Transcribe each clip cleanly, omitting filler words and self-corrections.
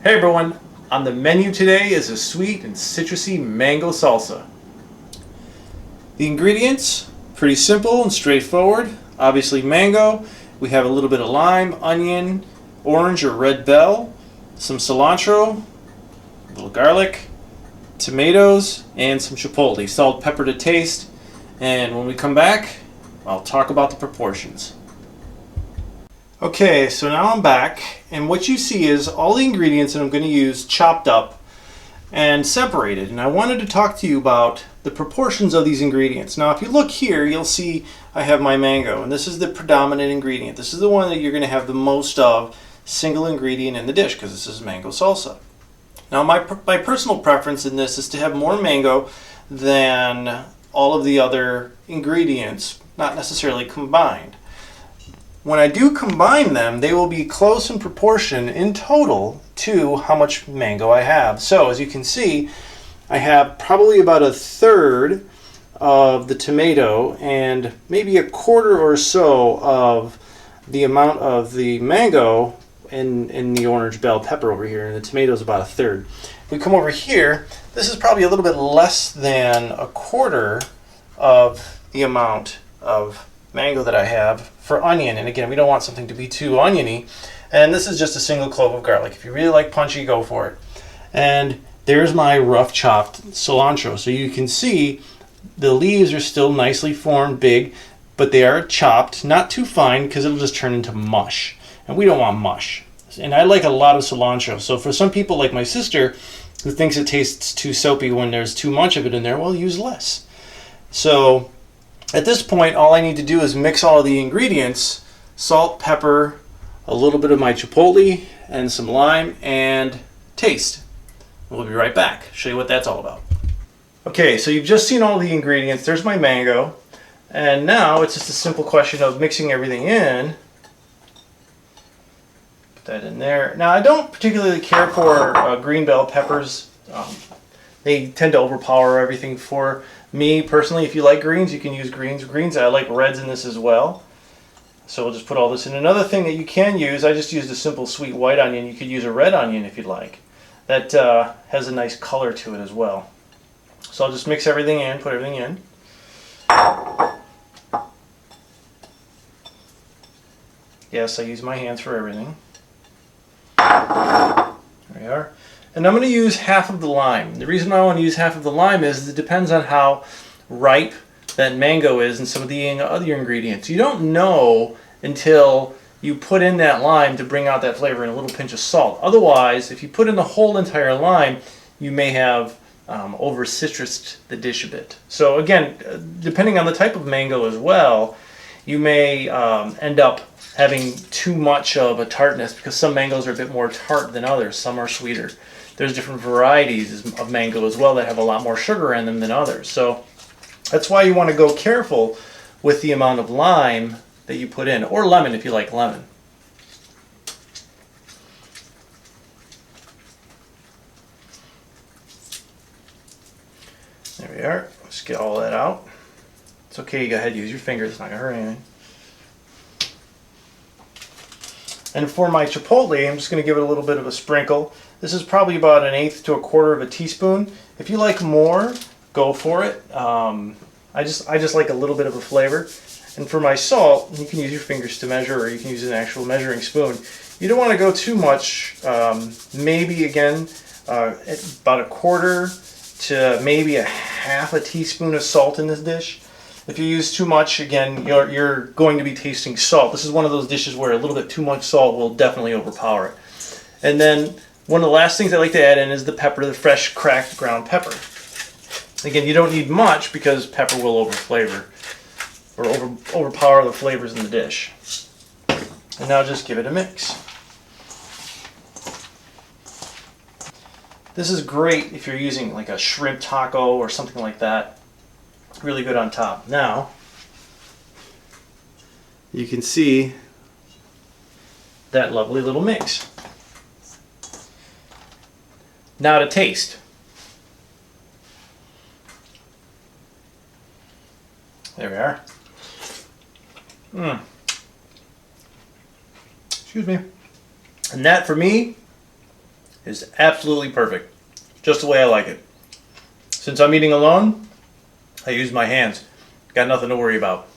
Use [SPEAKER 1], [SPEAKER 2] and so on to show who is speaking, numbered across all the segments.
[SPEAKER 1] Hey everyone, on the menu today is a sweet and citrusy mango salsa. The ingredients, pretty simple and straightforward. Obviously mango, we have a little bit of lime, onion, orange or red bell, some cilantro, a little garlic, tomatoes, and some chipotle, salt, pepper to taste. And when we come back, I'll talk about the proportions. Okay, so now I'm back, and what you see is all the ingredients that I'm going to use chopped up and separated. And I wanted to talk to you about the proportions of these ingredients. Now, if you look here, you'll see I have my mango, and this is the predominant ingredient. This is the one that you're going to have the most of, single ingredient in the dish, because this is mango salsa. Now, my personal preference in this is to have more mango than all of the other ingredients, not necessarily combined. When I do combine them, they will be close in proportion in total to how much mango I have. So as you can see, I have probably about a third of the tomato and maybe a quarter or so of the amount of the mango in the orange bell pepper over here, and the tomato is about a third. If we come over here, this is probably a little bit less than a quarter of the amount of mango that I have for onion. And again, we don't want something to be too oniony. And this is just a single clove of garlic. If you really like punchy, go for it. And there's my rough chopped cilantro. So you can see the leaves are still nicely formed, big, but they are chopped, not too fine because it'll just turn into mush. And we don't want mush. And I like a lot of cilantro. So for some people like my sister who thinks it tastes too soapy when there's too much of it in there, well, use less. So at this point, all I need to do is mix all of the ingredients, salt, pepper, a little bit of my chipotle, and some lime, and taste. We'll be right back, show you what that's all about. Okay, so you've just seen all the ingredients. There's my mango, and now it's just a simple question of mixing everything in. Put that in there. Now, I don't particularly care for green bell peppers. They tend to overpower everything for me personally. If you like greens, you can use greens. I like reds in this as well. So we'll just put all this in. Another thing that you can use, I just used a simple sweet white onion. You could use a red onion if you'd like. That has a nice color to it as well. So I'll just mix everything in, put everything in. Yes, I use my hands for everything. There we are. And I'm going to use half of the lime. The reason I want to use half of the lime is it depends on how ripe that mango is and some of the other ingredients. You don't know until you put in that lime to bring out that flavor and a little pinch of salt. Otherwise, if you put in the whole entire lime, you may have over citrused the dish a bit. So again, depending on the type of mango as well, you may end up having too much of a tartness because some mangoes are a bit more tart than others. Some are sweeter. There's different varieties of mango as well that have a lot more sugar in them than others. So that's why you want to go careful with the amount of lime that you put in, or lemon if you like lemon. There we are. Let's get all that out. It's okay, you go ahead and use your fingers, it's not going to hurt anything. And for my chipotle, I'm just going to give it a little bit of a sprinkle. This is probably about 1/8 to 1/4 of a teaspoon. If you like more, go for it. I just like a little bit of a flavor. And for my salt, you can use your fingers to measure, or you can use an actual measuring spoon. You don't want to go too much. Maybe again, about 1/4 to maybe 1/2 teaspoon of salt in this dish. If you use too much, again, you're going to be tasting salt. This is one of those dishes where a little bit too much salt will definitely overpower it. And then one of the last things I like to add in is the pepper, the fresh cracked ground pepper. Again, you don't need much because pepper will overflavor or overpower the flavors in the dish. And now just give it a mix. This is great if you're using like a shrimp taco or something like that. Really good on top. Now, you can see that lovely little mix. Now to taste. There we are. Excuse me. And that for me is absolutely perfect. Just the way I like it. Since I'm eating alone, I use my hands. Got nothing to worry about.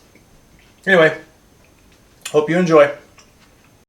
[SPEAKER 1] Anyway, hope you enjoy.